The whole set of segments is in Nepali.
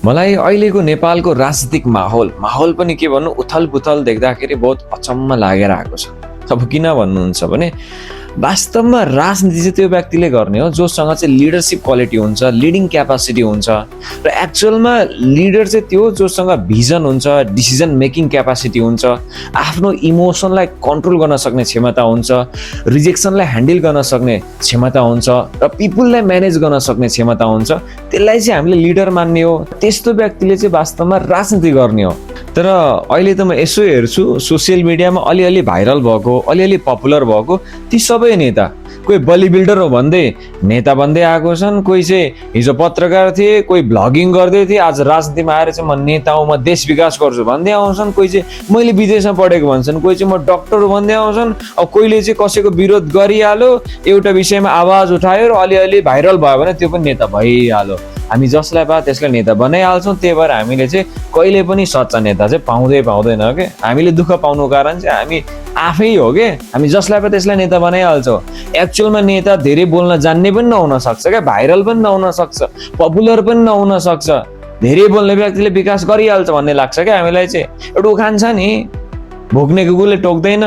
मलाई अहिलेको नेपालको राजनीतिक माहौल पनि के भन्नु उथलपुथल देख्दाखेरि बहुत अचम्म लागेर आएको छ। अब किन भन्नुहुन्छ भने वास्तवमा राजनीति चाहिँ त्यो व्यक्तिले गर्ने हो जोसँग चाहिँ लिडरसिप क्वालिटी हुन्छ, लिडिङ क्यापासिटी हुन्छ र एक्चुअलमा लिडर चाहिँ त्यो जोसँग भिजन हुन्छ, डिसिजन मेकिङ क्यापासिटी हुन्छ, आफ्नो इमोसनलाई कन्ट्रोल गर्न सक्ने क्षमता हुन्छ, रिजेक्सनलाई ह्यान्डल गर्न सक्ने क्षमता हुन्छ र पिपुललाई म्यानेज गर्न सक्ने क्षमता हुन्छ। त्यसलाई चाहिँ हामीले लिडर मान्ने हो। त्यस्तो व्यक्तिले चाहिँ वास्तवमा राजनीति गर्ने हो। तर अहिले त म यसो हेर्छु सोसियल मिडियामा अलिअलि भाइरल भएको, अलिअलि पपुलर भएको ती सबै नेता, कोही बडी बिल्डर हो भन्दै नेता बन्दै आएको छन्, कोही चाहिँ हिजो पत्रकार थिए, कोही भ्लगिङ गर्दै थिए, आज राजनीतिमा आएर चाहिँ म नेता हुँ, म देश विकास गर्छु भन्दै आउँछन्, कोही चाहिँ मैले विदेशमा पढेको भन्छन्, कोही चाहिँ म डक्टर हो भन्दै आउँछन्। अब कोहीले चाहिँ कसैको विरोध गरिहाल्यो, एउटा विषयमा आवाज उठायो र अलिअलि भाइरल भयो भने त्यो पनि नेता भइहाल्यो। हामी जसलाई पायो त्यसलाई नेता बनाइहाल्छौँ। त्यही भएर हामीले चाहिँ कहिले पनि सच्चा नेता चाहिँ पाउँदैन के। हामीले दुःख पाउनु कारण चाहिँ हामी आफै हो के। हामी जसलाई पायो त्यसलाई नेता बनाइहाल्छौँ। एक्चुअलमा नेता धेरै बोल्न जान्ने पनि नहुन सक्छ क्या, भाइरल पनि नहुन सक्छ, पपुलर पनि नहुन सक्छ। धेरै बोल्ने व्यक्तिले विकास गरिहाल्छ भन्ने लाग्छ क्या हामीलाई चाहिँ। एउटा उखान छ नि, भोग्ने कुकुरले टोक्दैन,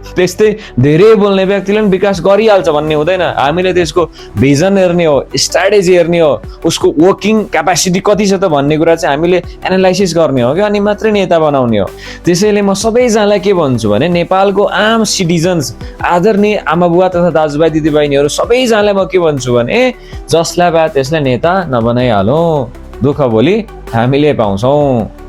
त्यस्तै धेरै बोल्ने व्यक्तिले पनि विकास गरिहाल्छ भन्ने हुँदैन। हामीले त्यसको भिजन हेर्ने हो, स्ट्राटेजी हेर्ने हो, उसको वर्किङ क्यापासिटी कति छ त भन्ने कुरा चाहिँ हामीले एनालाइसिस गर्ने हो क्या, अनि मात्रै नेता बनाउने हो। त्यसैले म सबैजनालाई के भन्छु भने नेपालको आम सिटिजन्स, आदरणीय आमा बुवा तथा दाजुभाइ दिदीबहिनीहरू सबैजनालाई म के भन्छु भने जसलाई पाए त्यसलाई नेता नबनाइहालौँ। दुःख भोलि हामीले पाउँछौँ।